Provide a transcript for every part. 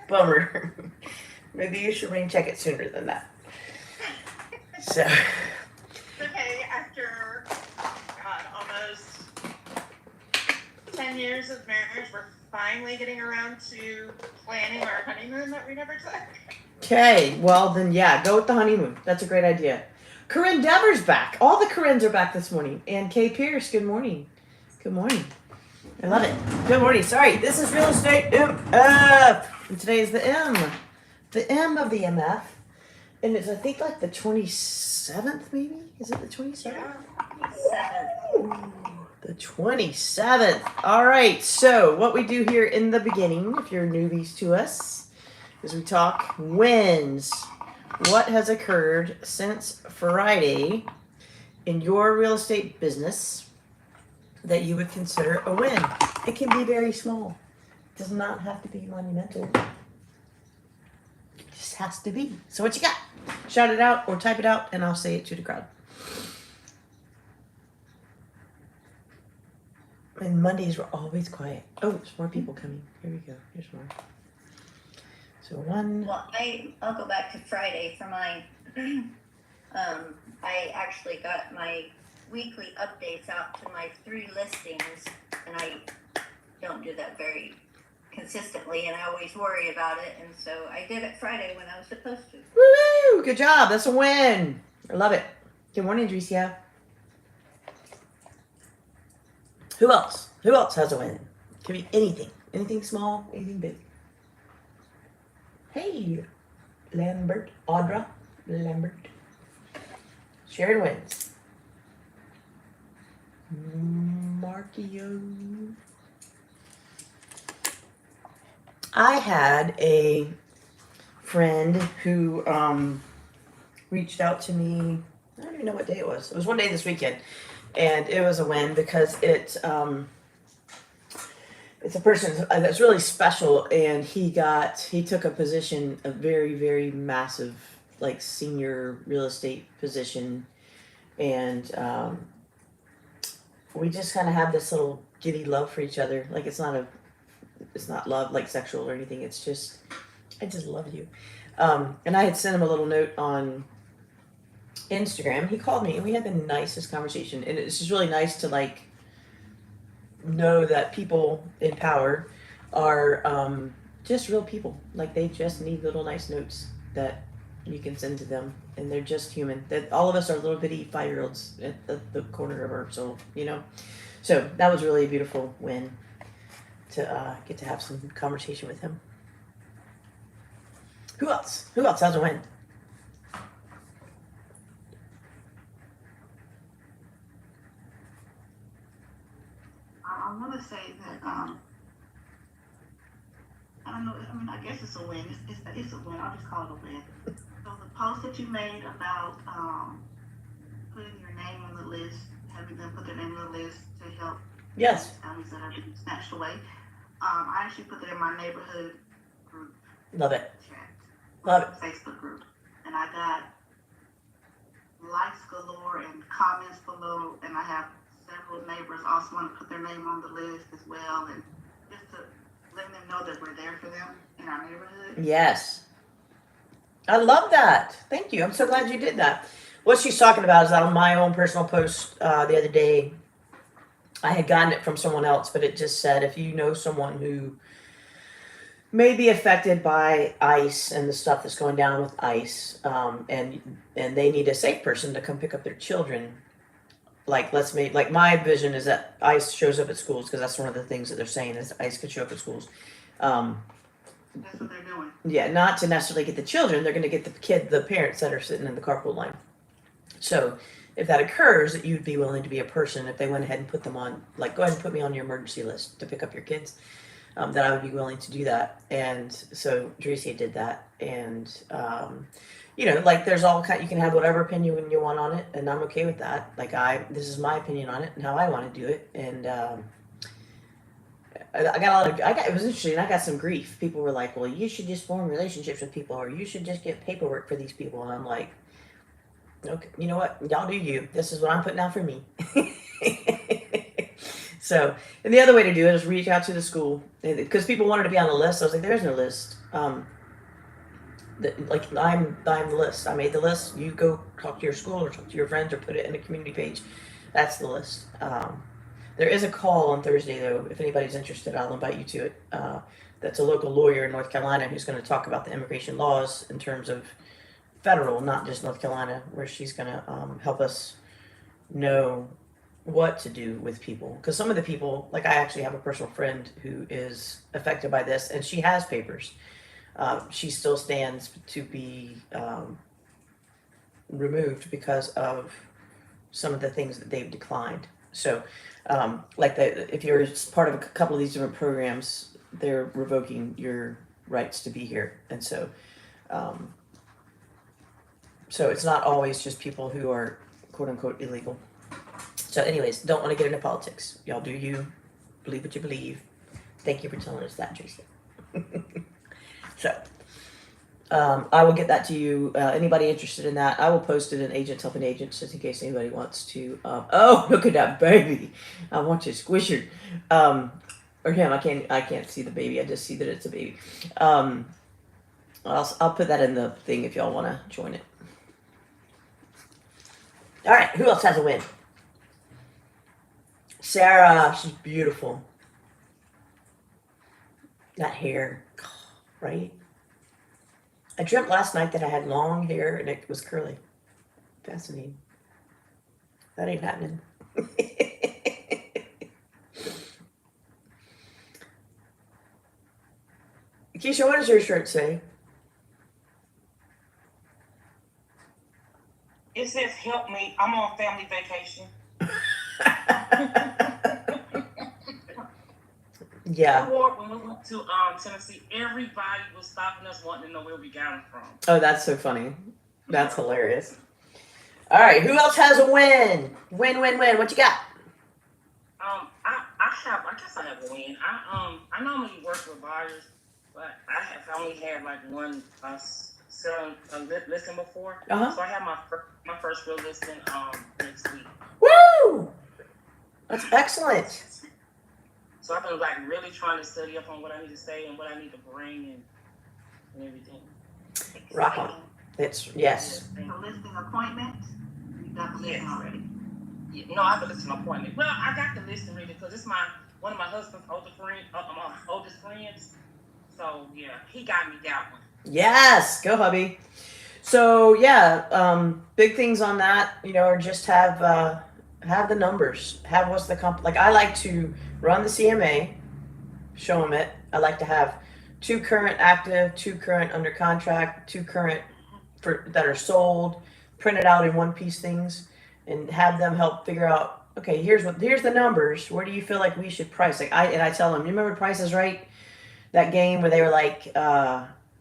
Bummer. Maybe you should rain check it sooner than that. So. Okay, after, God, almost 10 years of marriage, we're finally getting around to planning our honeymoon that we never took. Okay, well then, yeah, go with the honeymoon. That's a great idea. Corinne Dever's back. All the Corinnes are back this morning. And Kay Pierce, good morning. Good morning. I love it. Good morning. Sorry, this is Real Estate MF. And today is the M. The M of the MF. And it's, I think, like the 27th, maybe? Is it the 27th? Yeah. The 27th. All right, so what we do here in the beginning, if you're newbies to us, is we talk wins. What has occurred since Friday in your real estate business that you would consider a win? It can be very small. It does not have to be monumental. It just has to be. So what you got? Shout it out or type it out and I'll say it to the crowd. And Mondays were always quiet. Oh, there's more people coming. Here we go. Here's more. So one. Well, I'll go back to Friday for mine. I actually got my weekly updates out to my 3 listings, and I don't do that very consistently, and I always worry about it, and so I did it Friday when I was supposed to. Woo! Good job. That's a win. I love it. Good morning, Dricia. Who else? Who else has a win? Could be anything. Anything small, anything big. Hey, Lambert. Audra. Lambert. Sharon wins. Markio. I had a friend who reached out to me. I don't even know what day it was. It was one day this weekend. And it was a win because it's a person that's really special, and he took a position, a very, very massive, like senior real estate position, and we just kind of have this little giddy love for each other. Like it's not love like sexual or anything. It's just, I just love you. And I had sent him a little note on Instagram. He called me and we had the nicest conversation, and it's just really nice to like know that people in power are just real people. Like they just need little nice notes that you can send to them, and they're just human. That all of us are little bitty 5-year-olds at the corner of our soul, you know. So that was really a beautiful win to get to have some conversation with him. Who else has a win? I want to say that I don't know. I mean, I guess it's a win. It's a win. I'll just call it a win. So the post that you made about putting your name on the list, having them put their name on the list to help Yes. families that are being snatched away. I actually put that in my neighborhood group Love it. chat, Love it. Facebook group, and I got likes galore and comments below, and I have several neighbors also want to put their name on the list as well, and just to let them know that we're there for them in our neighborhood. Yes. I love that. Thank you. I'm so glad you did that. What she's talking about is that on my own personal post the other day, I had gotten it from someone else, but it just said, if you know someone who may be affected by ICE and the stuff that's going down with ICE, and they need a safe person to come pick up their children, like my vision is that ICE shows up at schools, because that's one of the things that they're saying is ICE could show up at schools. That's what they're doing. Yeah, not to necessarily get the children, they're going to get the parents that are sitting in the carpool line. So if that occurs, that you'd be willing to be a person, if they went ahead and put them on, like, go ahead and put me on your emergency list to pick up your kids, that I would be willing to do that. And so Drecia did that. And, like there's all kind, you can have whatever opinion you want on it, and I'm okay with that. Like this is my opinion on it and how I want to do it. And, it was interesting. I got some grief. People were like, well, you should just form relationships with people, or you should just get paperwork for these people. And I'm like, okay, you know what? Y'all do you. This is what I'm putting out for me. So, and the other way to do it is reach out to the school because people wanted to be on the list. I was like, there's no list. Like I'm the list. I made the list. You go talk to your school or talk to your friends or put it in a community page. That's the list. There is a call on Thursday though. If anybody's interested, I'll invite you to it. That's a local lawyer in North Carolina who's going to talk about the immigration laws in terms of federal, not just North Carolina, where she's going to help us know what to do with people. Because some of the people, like I actually have a personal friend who is affected by this, and she has papers. She still stands to be removed because of some of the things that they've declined. So, if you're part of a couple of these different programs, they're revoking your rights to be here, and so, so it's not always just people who are quote unquote illegal. So, anyways, don't want to get into politics. Y'all do you, believe what you believe. Thank you for telling us that, Tracy. So, I will get that to you. Anybody interested in that, I will post it in Agents Helping Agents just in case anybody wants to. Oh, look at that baby! I want to squish her. Or him. I can't see the baby. I just see that it's a baby. I'll put that in the thing if y'all want to join it. All right. Who else has a win? Sarah. She's beautiful. That hair, right? I dreamt last night that I had long hair and it was curly. Fascinating. That ain't happening. Keisha, what does your shirt say? It says, "Help me, I'm on family vacation." Yeah. When we went to Tennessee, everybody was stopping us wanting to know where we got them from. Oh, that's so funny. That's hilarious. All right, who else has a win? Win. What you got? I guess I have a win. I normally work with buyers, but I only had like one selling listing before. Uh-huh. So I have my first real listing next week. Woo! That's excellent. So I've been like really trying to study up on what I need to say and what I need to bring and everything. Rock on. It's yes. The listing appointment, you got the listing already. Yeah, no, I have a listing appointment. Well, I got the listing ready because it's one of my husband's oldest friends. So yeah, he got me that one. Yes, go hubby. So yeah, big things on that, are just have the numbers. Have what's the like I like to run the CMA, show them it. I like to have 2 current active, 2 current under contract, 2 current that are sold, printed out in one piece things, and have them help figure out. Okay, here's the numbers. Where do you feel like we should price? Like I tell them, you remember Price is Right? That game where they were like,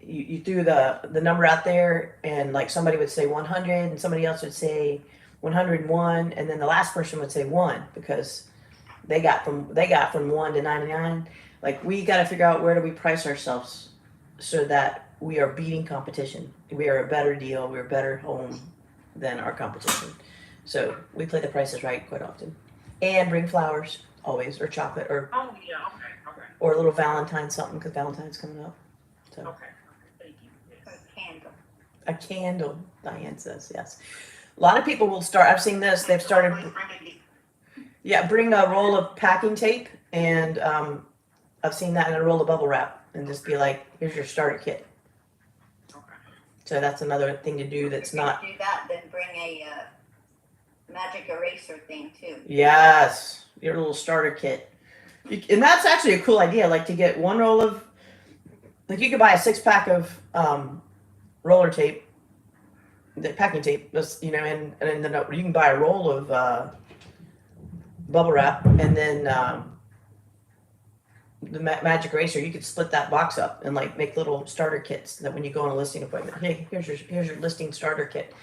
you threw the number out there, and like somebody would say 100, and somebody else would say 101, and then the last person would say 1 because they got from 1 to 99. Like we got to figure out where do we price ourselves so that we are beating competition. We are a better deal. We're a better home than our competition. So we play the Price is Right quite often, and bring flowers always, or chocolate, or Oh yeah, okay. or a little Valentine something because Valentine's coming up. So Okay. Thank you. Yes. A candle. a candle, Diane says yes. A lot of people will start. I've seen this. They've started. Yeah, bring a roll of packing tape, and I've seen that in a roll of bubble wrap, and just be like, "Here's your starter kit." Okay. So that's another thing to do. That's If you're not. gonna do that, then bring a magic eraser thing too. Yes, your little starter kit, and that's actually a cool idea. Like to get 1 roll of, like you could buy a 6-pack of roller tape, the packing tape. And then you can buy a roll of bubble wrap, and then the magic eraser. You could split that box up and like make little starter kits that when you go on a listing appointment, hey, here's your listing starter kit.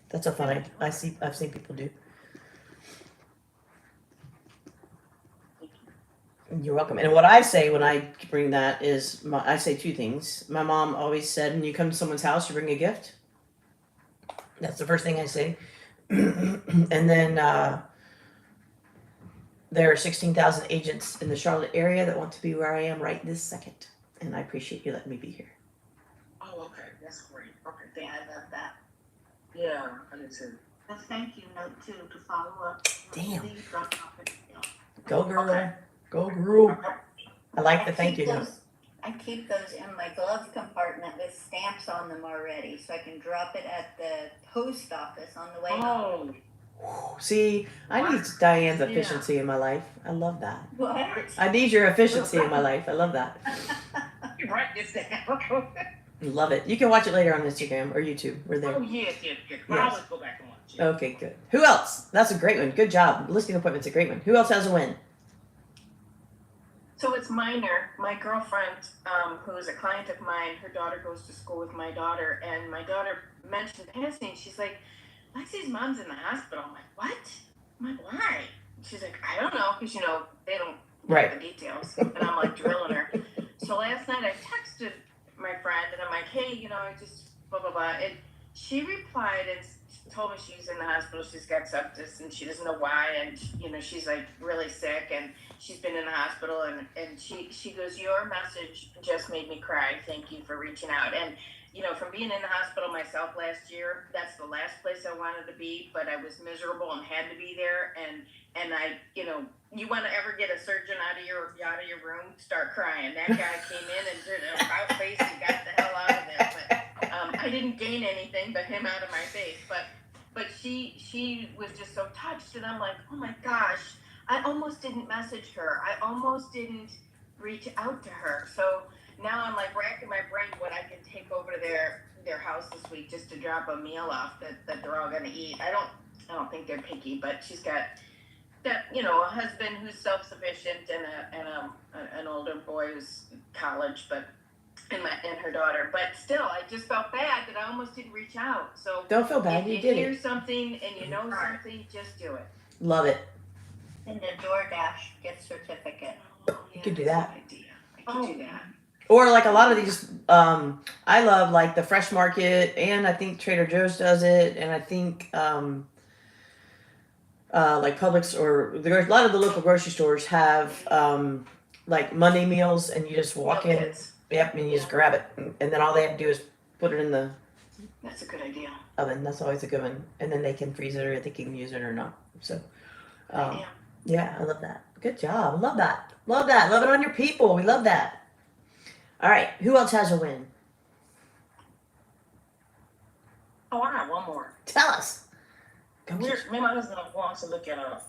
That's a fun idea. I've seen people do. You're welcome. And what I say when I bring that is, I say 2 things. My mom always said, when you come to someone's house, you bring a gift. That's the first thing I say. And then there are 16,000 agents in the Charlotte area that want to be where I am right this second. And I appreciate you letting me be here. Oh, okay, that's great. Okay, Yeah, I love that. yeah, I do too. A thank you note too to follow up. Damn. Please drop off an email. Go girl. Okay. Go girl. Okay. I like the thank you note. I keep those in my glove compartment with stamps on them already, so I can drop it at the post office on the way home. Oh, See, I need Diane's Yeah. efficiency in my life. I love that. What? I need your efficiency in my life. I love that. you write this down. Love it. You can watch it later on Instagram or YouTube. We're there. Oh, yes. I Yes. always go back and watch it. Okay, good. Who else? That's a great one. Good job. Listing appointment's a great one. Who else has a win? So it's minor. My girlfriend, who is a client of mine, her daughter goes to school with my daughter, and my daughter mentioned passing. She's like, Lexi's mom's in the hospital. I'm like, what? I'm like, why? She's like, I don't know, because, they don't know Right. the details. And I'm like drilling her. So last night I texted my friend, and I'm like, hey, I just blah, blah, blah. And she replied and told me she's in the hospital. She's got sepsis, and she doesn't know why. And, she's like really sick, and she's been in the hospital. And she goes, your message just made me cry. Thank you for reaching out. And, from being in the hospital myself last year, that's the last place I wanted to be, but I was miserable and had to be there. And I, you want to ever get a surgeon out of your room, start crying. That guy came in and did an about face and got the hell out of there. But I didn't gain anything but him out of my face. But she was just so touched, and I'm like, oh my gosh, I almost didn't message her. I almost didn't reach out to her. So now I'm like racking my brain what I can take over to their house this week just to drop a meal off that they're all gonna eat. I don't think they're picky, but she's got that, a husband who's self-sufficient and an older boy who's college, but and her daughter. But still, I just felt bad that I almost didn't reach out. So Don't feel bad. if You you did hear it. something and you know something, just do it. Love it. And the DoorDash gift certificate. You could do that. That's a good idea. I could do that. Or like a lot of these, I love like the Fresh Market, and I think Trader Joe's does it, and I think like Publix or a lot of the local grocery stores have like Monday meals, and you just walk Meal in, kits. yep, and you just grab it, and then all they have to do is put it in the That's a good idea. oven. That's always a good one, and then they can freeze it or they can use it or not. So, Yeah. yeah, I love that. Good job. Love that. Love that. Love it on your people. We love that. All right. Who else has a win? Oh, I got one more. Tell us. Go Me get and my husband want to look at a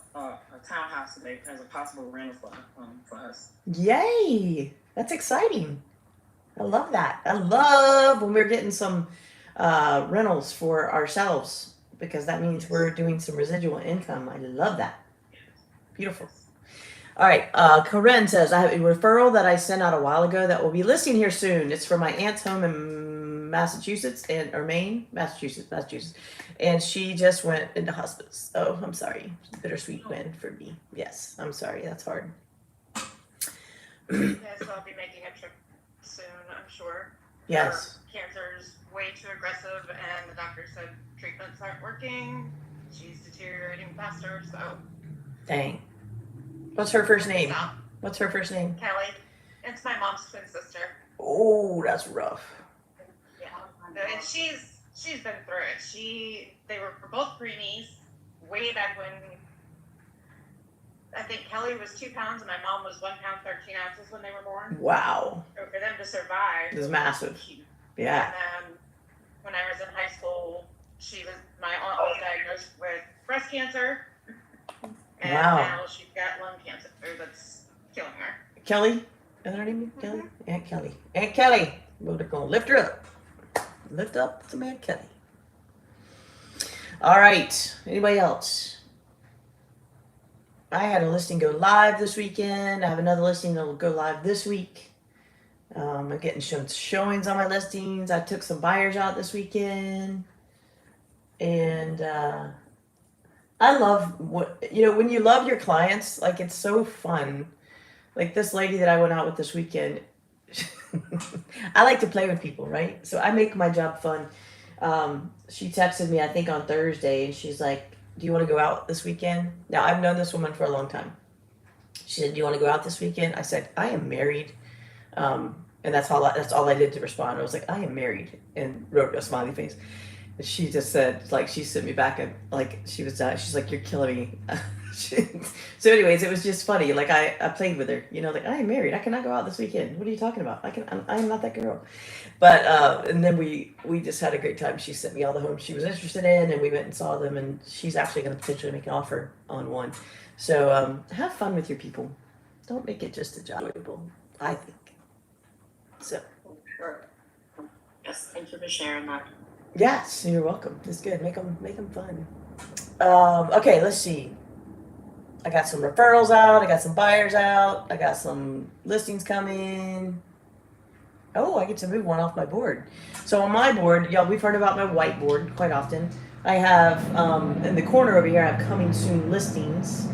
townhouse today as a possible rental for us. Yay! That's exciting. I love that. I love when we're getting some rentals for ourselves, because that means we're doing some residual income. I love that. Beautiful. All right. Corinne says, I have a referral that I sent out a while ago that will be listing here soon. It's for my aunt's home in Massachusetts or Maine, Massachusetts. And she just went into hospice. Oh, I'm sorry. Bittersweet win for me. Yes, I'm sorry. That's hard. Yes, I'll be making a trip soon, I'm sure. Yes. Her cancer's way too aggressive, and the doctor said treatments aren't working. She's deteriorating faster, so Dang. What's her first name? stop. What's her first name? Kelly. It's my mom's twin sister. Oh, that's rough. Yeah. And she's been through it. They were both preemies way back when I think Kelly was 2 pounds and my mom was 1 pound 13 ounces when they were born. Wow. So for them to survive It was massive. huge. Yeah. And then when I was in high school, my aunt was diagnosed with breast cancer. And Wow. now she's got lung cancer that's killing her. Kelly? Is her name Kelly? Aunt Kelly. Aunt Kelly. We're gonna lift her up. Lift up some Aunt Kelly. All right. Anybody else? I had a listing go live this weekend. I have another listing that will go live this week. I'm getting showings on my listings. I took some buyers out this weekend. And I love when you love your clients, like it's so fun. Like this lady that I went out with this weekend, I like to play with people, right? So I make my job fun. She texted me, I think on Thursday, and she's like, do you want to go out this weekend? Now, I've known this woman for a long time. She said, "Do you want to go out this weekend?" I said, "I am married," and that's all. That's all I did to respond. I was like, "I am married," and wrote a smiley face. And she just said, like, she sent me back and like she was dying. She's like, "You're killing me." So, anyways, it was just funny. Like I played with her, like I am married. I cannot go out this weekend. What are you talking about? I'm not that girl. But and then we just had a great time. She sent me all the homes she was interested in, and we went and saw them. And she's actually going to potentially make an offer on one. So have fun with your people. Don't make it just enjoyable. I think. So Sure. Yes, thank you for sharing that. yes, you're welcome. It's good. Make them fun. Okay, let's see. I got some referrals out. I got some buyers out. I got some listings coming. Oh, I get to move one off my board. So on my board, y'all, we've heard about my whiteboard quite often. I have in the corner over here, I have coming soon listings,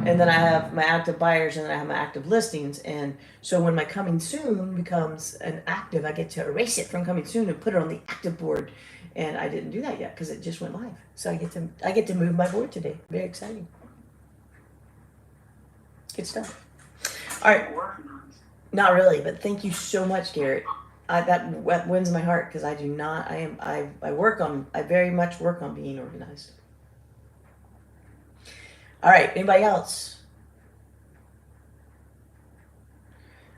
and then I have my active buyers, and then I have my active listings. And so when my coming soon becomes an active, I get to erase it from coming soon and put it on the active board. And I didn't do that yet because it just went live. So I get to move my board today. Very exciting. Good stuff. All right. Not really, but thank you so much, Garrett. That wins my heart because I do not. I very much work on being organized. All right. Anybody else?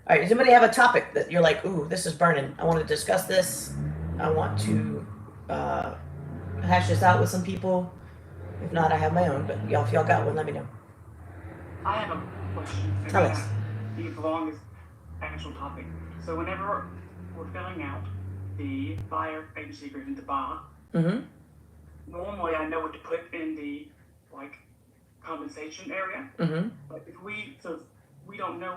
All right. Does anybody have a topic that you're like, ooh, this is burning? I want to discuss this. I want to hash this out with some people. If not, I have my own. But y'all, if y'all got one, let me know. I have a question. Tell us. The longest actual topic. So whenever we're filling out the buyer agency agreement to buy, normally I know what to put in the compensation area. But if we don't know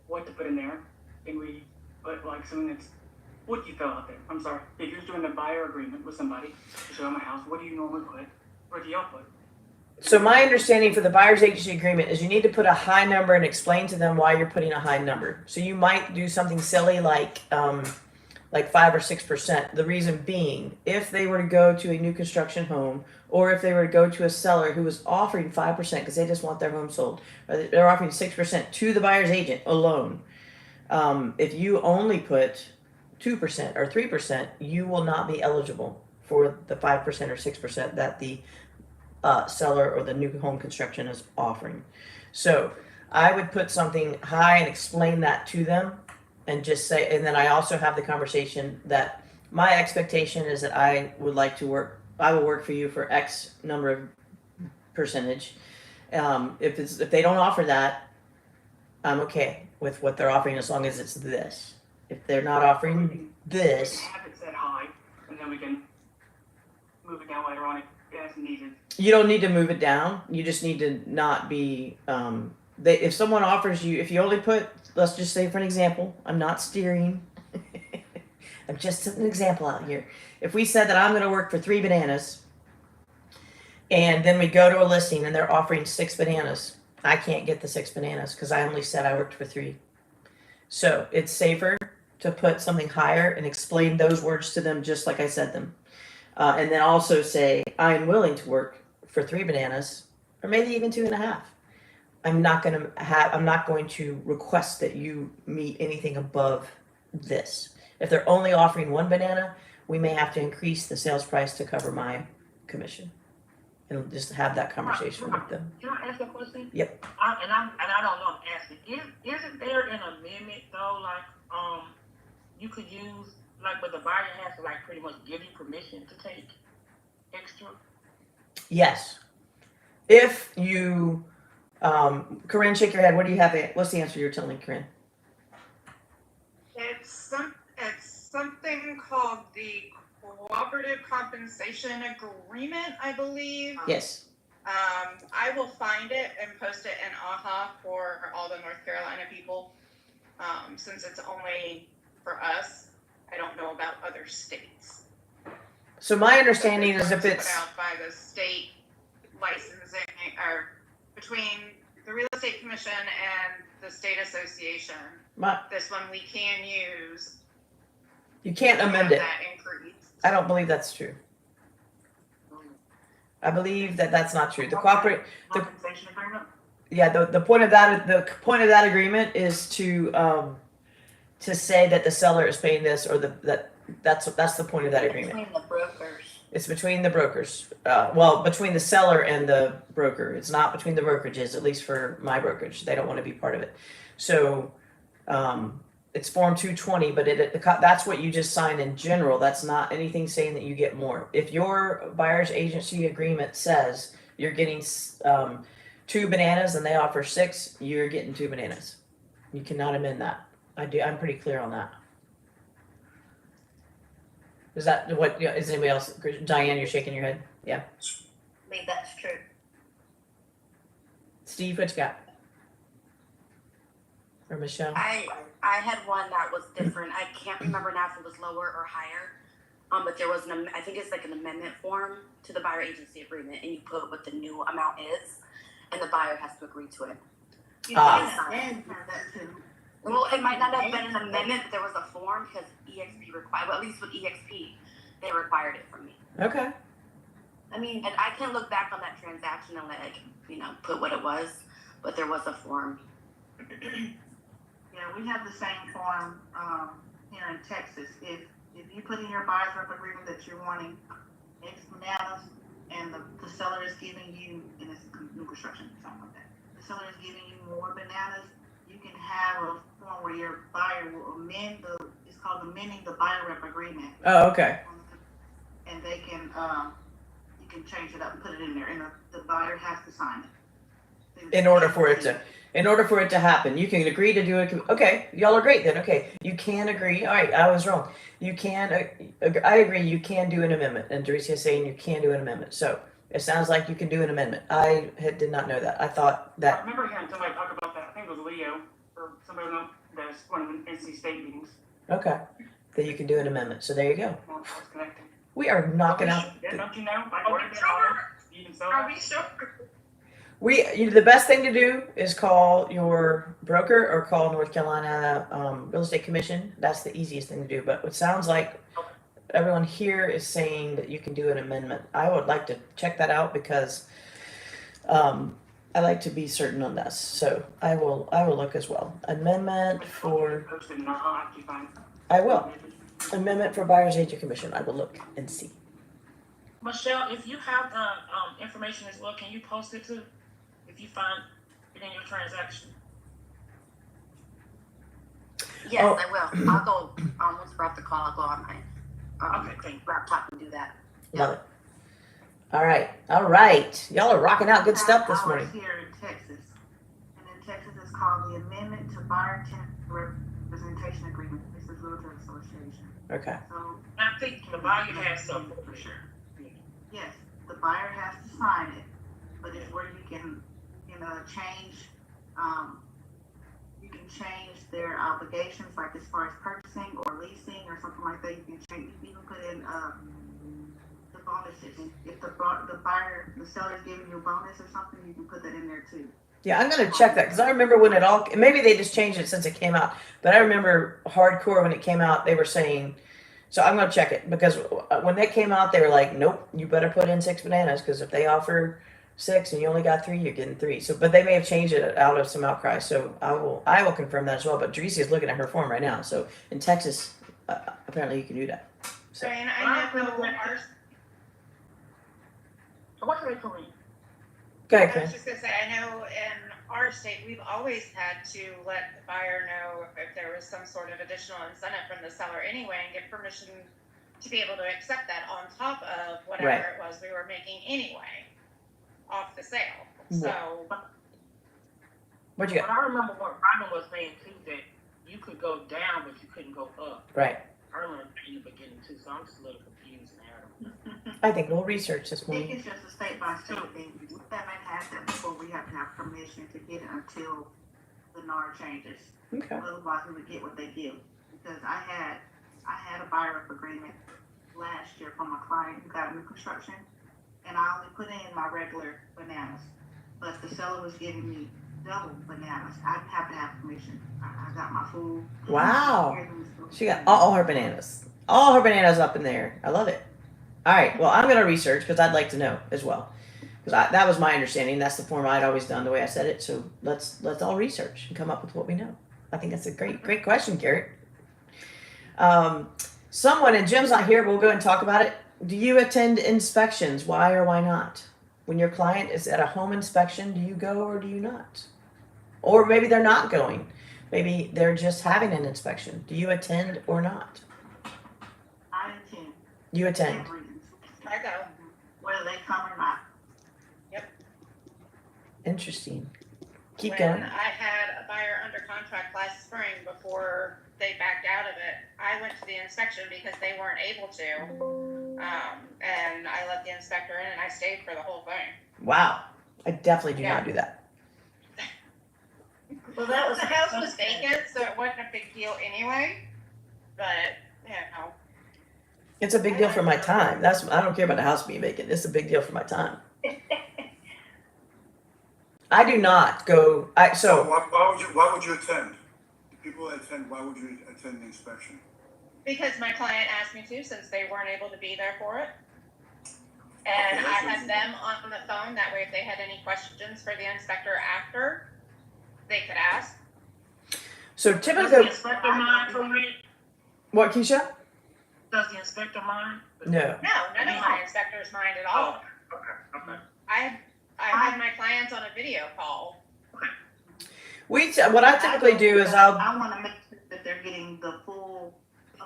what to put in there, and we put something that's what do you fill out there? I'm sorry. If you're doing a buyer agreement with somebody to show them a house, what do you normally put? Where do y'all put? So my understanding for the buyer's agency agreement is you need to put a high number and explain to them why you're putting a high number. So you might do something silly like 5 or 6%. The reason being, if they were to go to a new construction home, or if they were to go to a seller who was offering 5% because they just want their home sold, or they're offering 6% to the buyer's agent alone. If you only put 2% or 3%, you will not be eligible for the 5% or 6% that the seller or the new home construction is offering. So I would put something high and explain that to them and just say, and then I also have the conversation that my expectation is that I will work for you for X number of percentage. If they don't offer that, I'm okay with what they're offering as long as it's this. If they're not offering this, We can have it set high, and then we can move it down later on as needed. you don't need to move it down. You just need to not be. If someone offers you, if you only put, let's just say for an example, I'm not steering. I'm just an example out here. If we said that I'm going to work for 3 bananas, and then we go to a listing and they're offering 6 bananas, I can't get the 6 bananas because I only said I worked for 3. So it's safer to put something higher and explain those words to them just like I said them. And then also say, I'm willing to work for 3 bananas, or maybe even 2.5. I'm not going to request that you meet anything above this. If they're only offering 1 banana, we may have to increase the sales price to cover my commission. And just have that conversation with them. Can I ask a question? Yep. I don't know. I'm asking. Isn't there an amendment though? You could use but the buyer has to pretty much give you permission to take extra. Yes. If you, Corinne, shake your head. What do you have? What's the answer you're telling Corinne? It's something called the Cooperative Compensation Agreement, I believe. Yes. I will find it and post it in AHA for all the North Carolina people. Since it's only for us, I don't know about other states. So my understanding is if it's put out by the state licensing, or between the Real Estate Commission and the state association, this one we can use. You can't amend it. That increase. I don't believe that's true. I believe that that's not true. The Compensation agreement? yeah, the point of that agreement is to say that the seller is paying this, or that's the point of that agreement. Between the brokers. It's between the brokers. Well, between the seller and the broker. It's not between the brokerages, at least for my brokerage. They don't want to be part of it. So it's Form 220, but that's what you just signed in general. That's not anything saying that you get more. If your buyer's agency agreement says you're getting 2 bananas and they offer 6, you're getting 2 bananas. You cannot amend that. I'm pretty clear on that. Is that what? Is anybody else? Diane, you're shaking your head. Yeah. I believe that's true. Steve, what you got? Or Michelle? I had one that was different. I can't remember now if it was lower or higher. But there was I think it's like an amendment form to the buyer agency agreement, and you put what the new amount is, and the buyer has to agree to it. And that too. Well, it might not have been an amendment, but there was a form because EXP required. Well, at least with EXP, they required it from me. Okay. I mean, And I can look back on that transaction and put what it was, but there was a form. Yeah, we have the same form here in Texas. If you put in your buyer's rep agreement that you're wanting X bananas, and the seller is giving you, and it's new construction, something like that, the seller is giving you more bananas, you can have a form where your buyer will amend it's called amending the buyer rep agreement. Oh, okay. And they can, you can change it up and put it in there, and the buyer has to sign it. In order for it to happen, you can agree to do it. Okay, y'all are great then. Okay, you can agree. All right, I was wrong. You can. I agree. You can do an amendment, and Teresa is saying you can do an amendment. So it sounds like you can do an amendment. I did not know that. I thought I that. remember hearing somebody talk about that. I think it was Leo or somebody that's one of the NC State meetings. Okay, that you can do an amendment. So there you go. I was connecting. We are knocking out. Yeah, don't you know? Like, Are we sure? You can sell Are that. we sure? The best thing to do is call your broker or call North Carolina Real Estate Commission. That's the easiest thing to do. But it sounds like everyone here is saying that you can do an amendment. I would like to check that out because I like to be certain on this. So I will look as well. Amendment for Posted in our Occupy. I will. Amendment for Buyer's Agent Commission. I will look and see. Michelle, if you have the information as well, can you post it too? If you find it in your transaction. Yes, Oh. I will. I'll go, once we're off the call, I'll go on my Okay, thank you. laptop and do that. Love it. All right. Y'all are rocking out good stuff this Ours morning. here in Texas, and in Texas it's called the Amendment to Buyer Tenant Representation Agreement. This is Realtor Association. Okay. So I think the buyer has something for sure. yes, the buyer has to sign it, but it's where you can change. You can change their obligations, like as far as purchasing or leasing or something like that. You can change. You can put in the bonuses. If the seller is giving you a bonus or something, you can put that in there too. Yeah, I'm gonna check that because I remember when maybe they just changed it since it came out, but I remember hardcore when it came out, they were saying, so I'm gonna check it because when they came out, they were like, nope, you better put in 6 bananas because if they offer 6 and you only got 3, you're getting 3. So, but they may have changed it out of some outcry. So I will confirm that as well. But Teresa is looking at her form right now. So in Texas, apparently you can do that. So Diane, I know ours. What can they put in? go ahead, I was Corinne. just gonna say, I know in our state, we've always had to let the buyer know if there was some sort of additional incentive from the seller anyway, and get permission to be able to accept that on top of whatever Right. it was we were making anyway off the sale. So, What'd you But got? I remember what Robin was saying too, that you could go down, but you couldn't go up. Right. I remember that in the beginning too, so I'm just a little confused now. I think we'll research this I think morning. it's just a state by state thing. We haven't had that before. We have to have permission to get it until the NAR changes. Okay. Otherwise, we would get what they give. Because I had a buyer agreement last year from a client who got new construction, and I only put in my regular bananas, but the seller was giving me double bananas. I have to have permission. I got my full. Wow. She got all her bananas. All her bananas up in there. I love it. All right. Well, I'm going to research because I'd like to know as well. Because that was my understanding. That's the form I'd always done, the way I said it. So let's all research and come up with what we know. I think that's a great question, Garrett. Someone, and Jim's not here, but we'll go and talk about it. Do you attend inspections? Why or why not? When your client is at a home inspection, do you go or do you not? Or maybe they're not going. Maybe they're just having an inspection. Do you attend or not? I attend You attend. every inspection, I go. whether they come or not. Interesting. Keep When going. I had a buyer under contract last spring before they backed out of it, I went to the inspection because they weren't able to. And I let the inspector in and I stayed for the whole thing. Wow. I definitely do not do that. Well, that was The house was vacant, so it wasn't a big deal anyway. But, you know, It's a big deal for my time. I don't care about the house being vacant. It's a big deal for my time. I do not go. So why would you attend? The people that attend, why would you attend the inspection? because my client asked me to, since they weren't able to be there for it. And I had them on the phone, that way if they had any questions for the inspector after, they could ask. So Does typically, the inspector mind for me? what, Keisha? Does the inspector mind? No. No, none of my inspectors mind at all. Okay. I had my clients on a video call. What I typically do is I want to make sure that they're getting the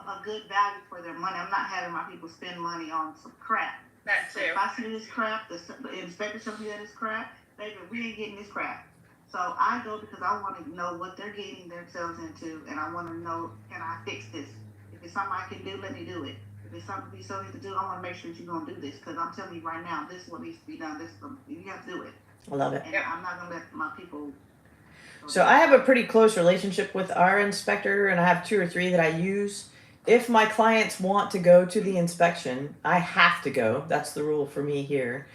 a good value for their money. I'm not having my people spend money on some crap. That So too. if I see this crap, the inspector tells me that it's crap, baby, we ain't getting this crap. So I go because I want to know what they're getting themselves into, and I want to know, can I fix this? If it's something I can do, let me do it. If it's something you still need to do, I want to make sure that you're going to do this, because I'm telling you right now, this is what needs to be done. You have to do it. I love it. And I'm not going to let my people. So I have a pretty close relationship with our inspector, and I have 2 or 3 that I use. If my clients want to go to the inspection, I have to go. That's the rule for me here.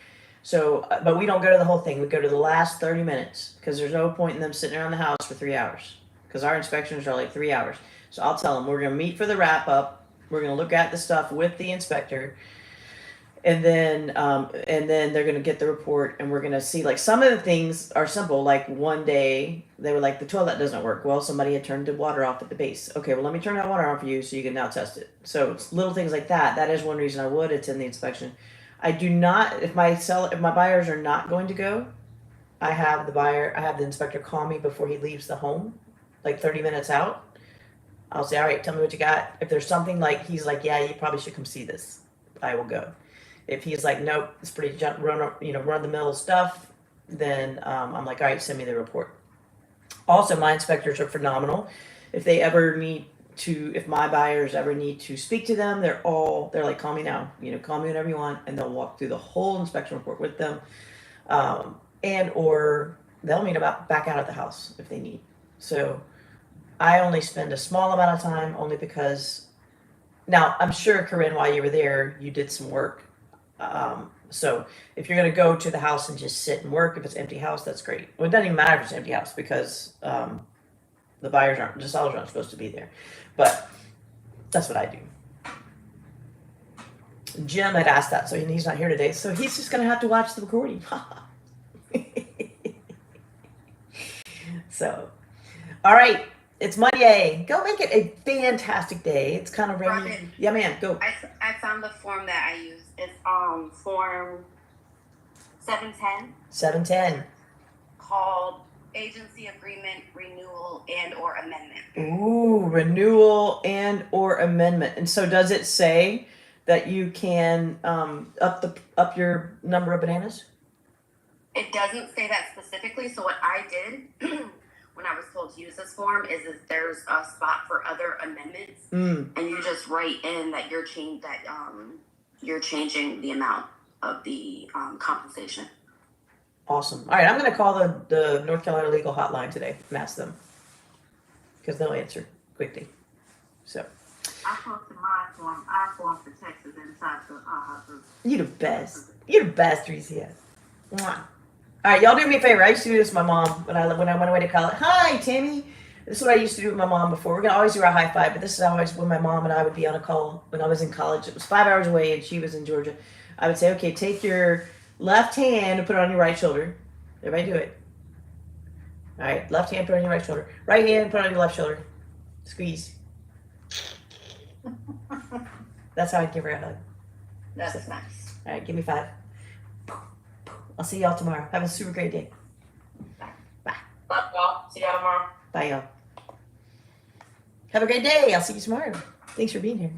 So, but we don't go to the whole thing. We go to the last 30 minutes because there's no point in them sitting around the house for 3 hours because our inspections are like 3 hours. So I'll tell them we're going to meet for the wrap up. We're going to look at the stuff with the inspector. And then they're going to get the report and we're going to see, like, some of the things are simple. Like one day they were like, the toilet doesn't work. Well, somebody had turned the water off at the base. Okay, well, let me turn that water off for you so you can now test it. So it's little things like that. That is one reason I would attend the inspection. I do not, if my buyers are not going to go, I have the inspector call me before he leaves the home, like 30 minutes out. I'll say, all right, tell me what you got. If there's something like, he's like, yeah, you probably should come see this, I will go. If he's like, nope, it's pretty run the mill stuff, then I'm like, all right, send me the report. Also, my inspectors are phenomenal. If my buyers ever need to speak to them, they're like, call me now, call me whenever you want, and they'll walk through the whole inspection report with them, or they'll meet back out at the house if they need. So I only spend a small amount of time, only because now I'm sure, Corinne, while you were there, you did some work. So if you're going to go to the house and just sit and work, if it's an empty house, that's great. Well, it doesn't even matter if it's an empty house because the sellers aren't supposed to be there. But that's what I do. Jim had asked that, so he's not here today. So he's just going to have to watch the recording. So, all right. It's Monday. Go make it a fantastic day. It's kind of rainy. Robin, Yeah, man, go. I found the form that I use. It's form 710 710. called Agency Agreement Renewal and or Amendment. Ooh, renewal and or amendment. And so does it say that you can up your number of bananas? It doesn't say that specifically. So what I did when I was told to use this form is there's a spot for other amendments, and you just write in that you're changing the amount of the compensation. Awesome. All right, I'm going to call the North Carolina legal hotline today and ask them because they'll answer quickly. So I posted our form for Texas inside the you the best. You're the best, Reesia. Mwah. All right, y'all do me a favor. I used to do this with my mom when I went away to college. Hi, Tammy. This is what I used to do with my mom before. We're going to always do our high five, but this is always when my mom and I would be on a call when I was in college. It was 5 hours away and she was in Georgia. I would say, okay, take your Left hand and put it on your right shoulder. Everybody do it. All right, left hand, put it on your right shoulder. Right hand, put it on your left shoulder. Squeeze. That's how I'd give her a hug. That's nice. All right, give me 5. I'll see y'all tomorrow. Have a super great day. Love y'all. See y'all tomorrow. Bye, y'all. Have a great day. I'll see you tomorrow. Thanks for being here.